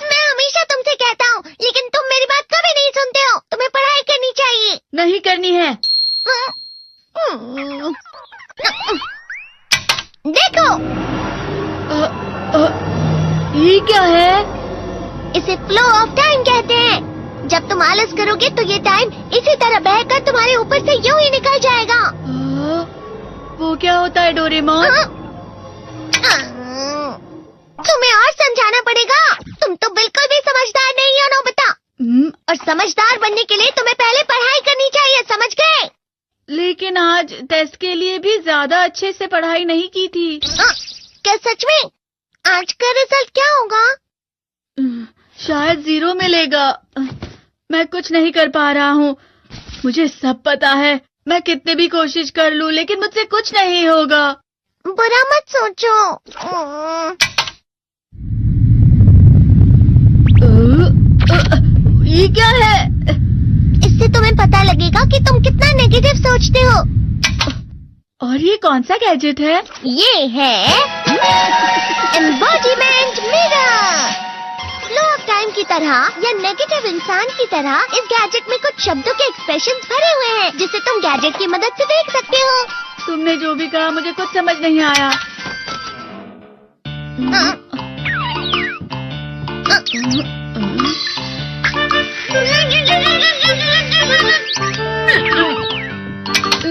मैं हमेशा तुमसे कहता हूँ, लेकिन तुम मेरी बात कभी नहीं सुनते हो। तुम्हें पढ़ाई करनी चाहिए। नहीं करनी है। देखो, ये क्या है? इसे फ्लो ऑफ टाइम कहते हैं। जब तुम आलस करोगे तो ये टाइम इसी तरह बहकर तुम्हारे ऊपर से यूं ही निकल जाएगा। वो क्या होता है डोरेमोन? तुम्हें और समझाना पड़ेगा। तुम तो बिल्कुल भी समझदार नहीं हो नोबिता। और समझदार बनने के लिए तुम्हें पहले पढ़ाई करनी चाहिए, समझ गए? लेकिन आज टेस्ट के लिए भी ज्यादा अच्छे से पढ़ाई नहीं की थी। क्या सच में? आज का रिजल्ट क्या होगा? शायद 0 मिलेगा। मैं कुछ नहीं कर पा रहा हूँ। मुझे सब पता है। मैं कितने भी कोशिश कर लूँ, लेकिन मुझसे कुछ नहीं होगा। बुरा मत सोचो। ये क्या है? इससे तुम्हें पता लगेगा कि तुम कितना नेगेटिव सोचते हो। और ये कौन सा गैजेट है? ये है embodiment mirror. Flow of time की तरह या नेगेटिव इंसान की तरह इस गैजेट में कुछ शब्दों के एक्सप्रेशंस भरे हुए हैं, जिसे तुम गैजेट की मदद से देख सकते हो। तुमने जो भी कहा मुझे कुछ समझ नहीं आया।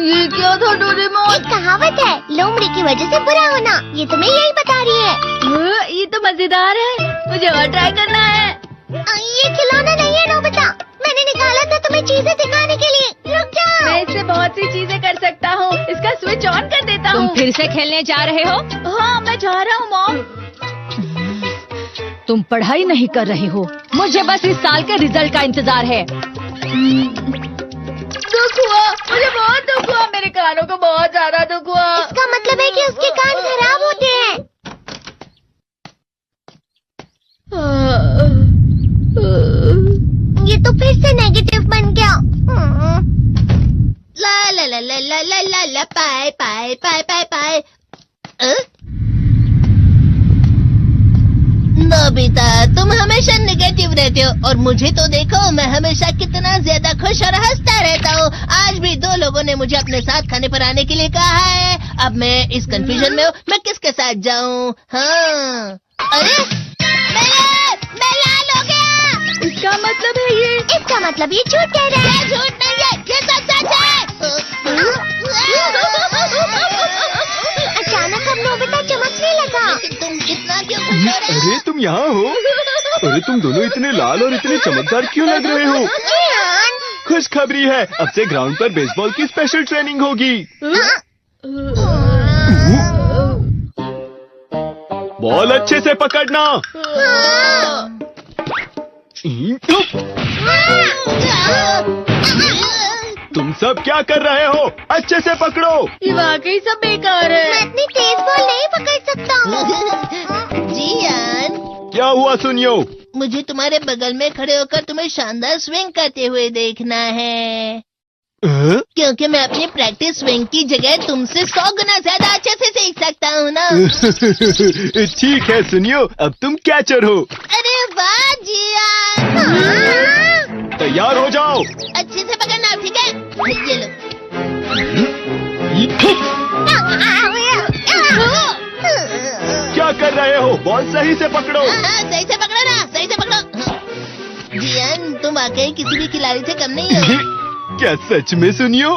ये क्या था डोरेमोन? एक कहावत है, लोमड़ी की वजह से बुरा होना। ये तुम्हें यही बता रही है। ये तो मजेदार है। मुझे और ट्राई करना है। ये खिलौना नहीं है नोबिता। मैंने निकाला था तुम्हें चीजें दिखाने के लिए। रुक जाओ। मैं इससे बहुत सी चीजें कर सकता हूँ। इसका स्विच ऑन कर देता हूँ। तुम फिर से खेलने जा रहे हो? हाँ, मैं जा रहा हूँ मॉम। तुम पढ़ाई नहीं कर रहे हो। मुझे बस इस साल के रिजल्ट का इंतजार है। दुख हुआ, मुझे बहुत दुख हुआ। मेरे कानों को बहुत ज्यादा दुख हुआ। इसका मतलब है कि उसके कान खराब होते हैं। ये तो फिर से नेगेटिव बन गया। ला ला ला ला ला ला ला ला पाए पाए पाए पाए पाए। नोबिता, तुम हमेशा नेगेटिव रहते हो और मुझे तो देखो, मैं हमेशा कितना ज्यादा खुश और हंसता रहता हूँ। आज भी 2 लोगों ने मुझे अपने साथ खाने पर आने के लिए कहा है। अब मैं इस कंफ्यूजन में हूँ, मैं किसके साथ जाऊँ? हाँ, अरे मैं लाल हो गया। इसका मतलब है ये? इसका मतलब ये झूठ कह रहा है। झूठ नहीं है, ये सब सच है। अचानक अब नोबिता चमकने लगा। तुम इतना क्यों खुश हो रहे हो? अरे तुम यहाँ हो? अरे तुम दोनों इतने लाल और इतने चमकदार क्यों लग रहे हो? खुशखबरी है, अब से ग्राउंड पर बेसबॉल की स्पेशल ट्रेनिंग होगी। बॉल अच्छे से पकड़ना। तुम सब क्या कर रहे हो? अच्छे से पकड़ो। ये वाकई सब बेकार मैं है। इतनी तेज बॉल नहीं पकड़ सकता हूँ। जियान, क्या हुआ सुनियो? मुझे तुम्हारे बगल में खड़े होकर तुम्हें शानदार स्विंग करते हुए देखना है, क्योंकि मैं अपनी प्रैक्टिस स्विंग की जगह तुमसे 100 गुना ज्यादा अच्छे से सीख सकता हूँ ना। ठीक है सुनियो, अब तुम कैचर हो। अरे वाह जियान। तैयार हो जाओ। अच्छे से पकड़ना, ठीक है? ये लो। क्या कर रहे हो? बॉल सही से पकड़ो। सही से पकड़ो ना, सही से पकड़ो। जियान, तुम वाकई किसी भी खिलाड़ी से कम नहीं हो। क्या सच में सुनियो?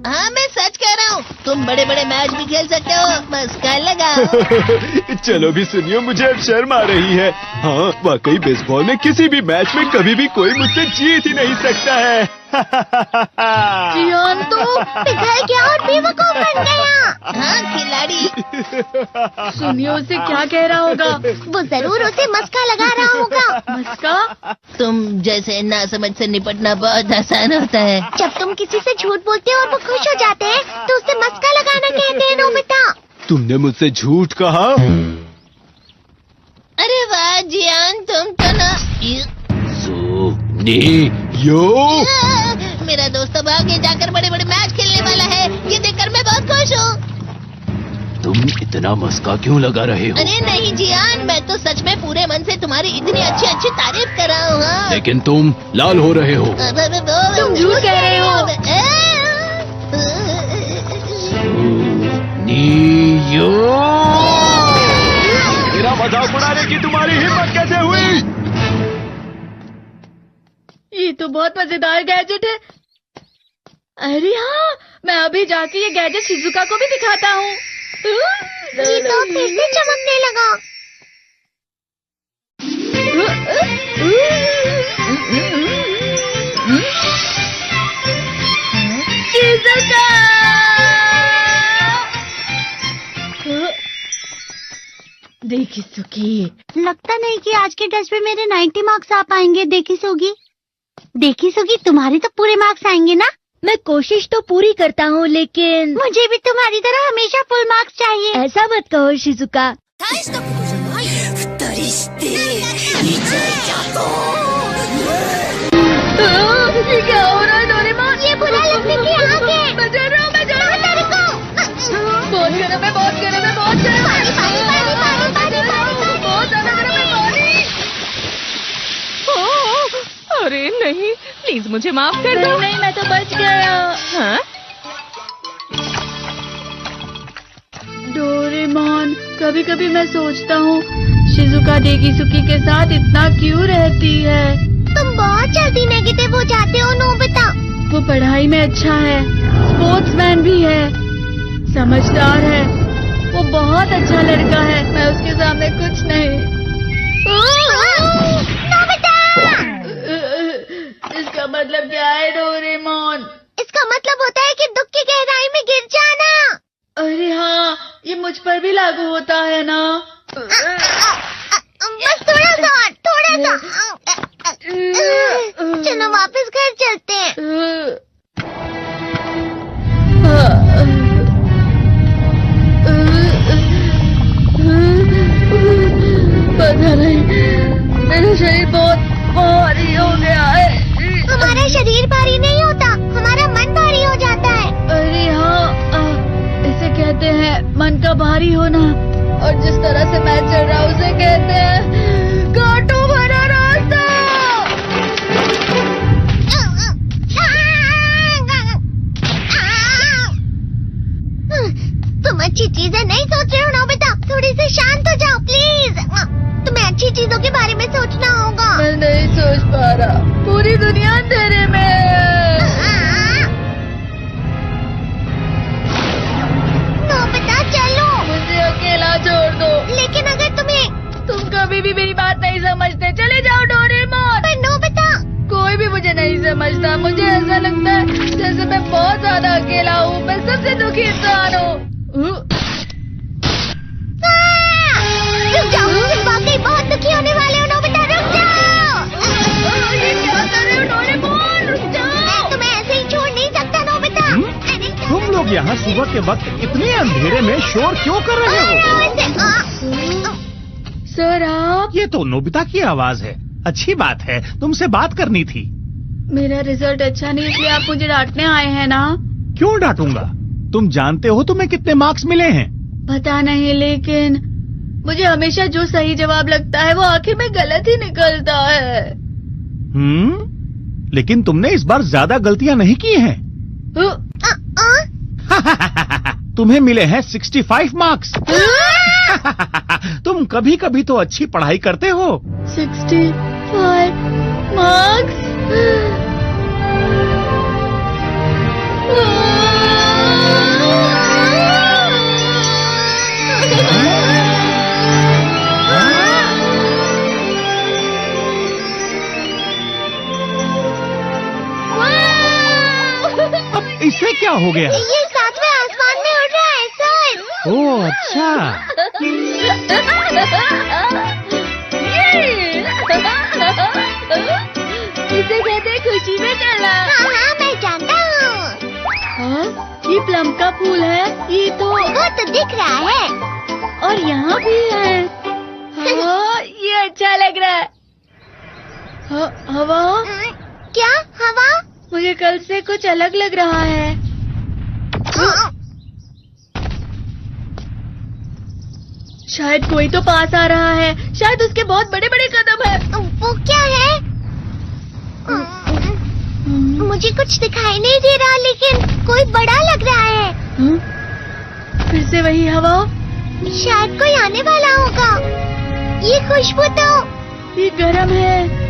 हाँ, मैं सच कह रहा हूँ। तुम बड़े बड़े मैच भी खेल सकते हो, बस कर लगाओ। चलो भी सुनियो, मुझे अब शर्म आ रही है। हाँ, वाकई बेसबॉल में किसी भी मैच में कभी भी कोई मुझसे जीत ही नहीं सकता है। जियान तो पिघल गया और बेवकूफ बन गया। हाँ, खिलाड़ी। सुनियो उसे क्या कह रहा होगा? वो जरूर उसे मस्का लगा रहा होगा। मस्का? तुम जैसे नासमझ से निपटना बहुत आसान होता है। जब तुम किसी से झूठ बोलते हो और वो खुश हो जाते हैं, तो उसे मस्का लगाना कहते हैं नोबिता। तुमने मुझसे झूठ कहा? अरे वाह जियान, तुम तो ना। यो, मेरा दोस्त अब आगे जाकर बड़े बड़े मैच खेलने वाला है। ये देखकर मैं बहुत खुश हूँ। तुम इतना मस्का क्यों लगा रहे हो? अरे नहीं जियान, मैं तो सच में पूरे मन से तुम्हारी इतनी अच्छी अच्छी तारीफ कर रहा हूँ। हाँ। लेकिन तुम लाल हो रहे हो। तुम झूठ कह रहे हो। नियो, मेरा मजाक उड़ाने की तुम्हारी हिम्मत कैसे हुई? ये तो बहुत मजेदार गैजेट है। अरे हाँ, मैं अभी जाके ये गैजेट शिजुका को भी दिखाता हूँ। जी तो फिर से चमकने लगा। शिजुका! देखी सुकी, लगता नहीं कि आज के टेस्ट में मेरे 90 मार्क्स आ पाएंगे। देखी सोगी तुम्हारे तो पूरे मार्क्स आएंगे ना? मैं कोशिश तो पूरी करता हूँ, लेकिन मुझे भी तुम्हारी तरह हमेशा फुल मार्क्स चाहिए। ऐसा मत कहो शिजुका। ये क्या हो रहा है डोरेमोन? ये बुरा लगने की आग है। मैं जल रहा हूँ, मैं जल रहा हूँ। बहुत गर्म है, बहुत गर्म है, बहुत गर्म है। बहुत ज्यादा गर्म है पानी। अरे नहीं, प्लीज मुझे माफ कर दो। नहीं, मैं तो बच गया। हाँ? डोरेमोन, कभी कभी मैं सोचता हूँ शिजुका डेकिसुकी के साथ इतना क्यों रहती है। तुम बहुत जल्दी नेगेटिव हो जाते हो नोबिता। वो पढ़ाई में अच्छा है, स्पोर्ट्समैन भी है, समझदार है, वो बहुत अच्छा लड़का है। मैं उसके सामने कुछ नहीं। इसका मतलब क्या है डोरेमोन? इसका मतलब होता है कि दुख की गहराई में गिर जाना। अरे हाँ, ये मुझ पर भी लागू होता है ना। बस थोड़ा सा। चलो वापस घर चलते हैं। पता नहीं, मेरा शरीर बहुत भारी हो गया है। हमारा शरीर भारी नहीं होता, हमारा मन भारी हो जाता है। अरे हाँ, इसे कहते हैं मन का भारी होना। और जिस तरह से मैं चल रहा हूँ उसे कहते हैं कांटों भरा रास्ता। तुम अच्छी चीजें नहीं सोच रहे हो नोबिता, थोड़ी सी शांत हो जाओ प्लीज। तुम्हें अच्छी चीजों के बारे में सोचना होगा। मैं नहीं सोच पा रहा, पूरी दुनिया अंधेरे में है। नोबिता चलो। मुझे अकेला छोड़ दो। लेकिन अगर तुम कभी भी मेरी बात नहीं समझते, चले जाओ डोरेमोन। पर नोबिता, कोई भी मुझे नहीं समझता। मुझे ऐसा लगता है जैसे मैं बहुत ज्यादा अकेला हूँ। मैं सबसे दुखी इंसान हूँ। रुक जाओ, तुम वाकई बहुत दुखी होने वाले हो नोबिता, रुक जाओ। ये क्या कर रहे हो डोरेमोन? रुक जाओ। मैं तुम्हें ऐसे ही छोड़ नहीं सकता नोबिता। तुम लोग यहाँ सुबह के वक्त इतने अंधेरे में शोर क्यों कर रहे हो? सर आप? ये तो नोबिता की आवाज है। अच्छी बात है, तुमसे बात करनी थी। मेरा रिजल्ट अच्छा नहीं, इसलिए आप मुझे डांटने आए हैं ना? क्यों डांटूंगा? तुम जानते हो तुम्हें कितने मार्क्स मिले हैं? पता नहीं, लेकिन मुझे हमेशा जो सही जवाब लगता है वो आखिर में गलत ही निकलता है। लेकिन तुमने इस बार ज्यादा गलतियाँ नहीं की हैं। तुम्हें मिले हैं 65 मार्क्स। तुम कभी कभी तो अच्छी पढ़ाई करते हो। 65 मार्क्स? अब इसे क्या हो गया? ये सातवें आसमान में उड़ रहा है सर। ओह अच्छा। इसे कहते हैं खुशी में चला। हाँ, मैं जानता हूँ। हाँ, ये प्लम का फूल है। ये तो वो तो दिख रहा है। और यहाँ भी है। हाँ, ये अच्छा लग रहा है। हवा? क्या हवा? मुझे कल से कुछ अलग लग रहा है। शायद कोई तो पास आ रहा है। शायद उसके बहुत बड़े बड़े कदम है। वो क्या है? मुझे कुछ दिखाई नहीं दे रहा, लेकिन कोई बड़ा लग रहा है। फिर से वही हवा। शायद कोई आने वाला होगा। ये खुशबू तो ये गरम है।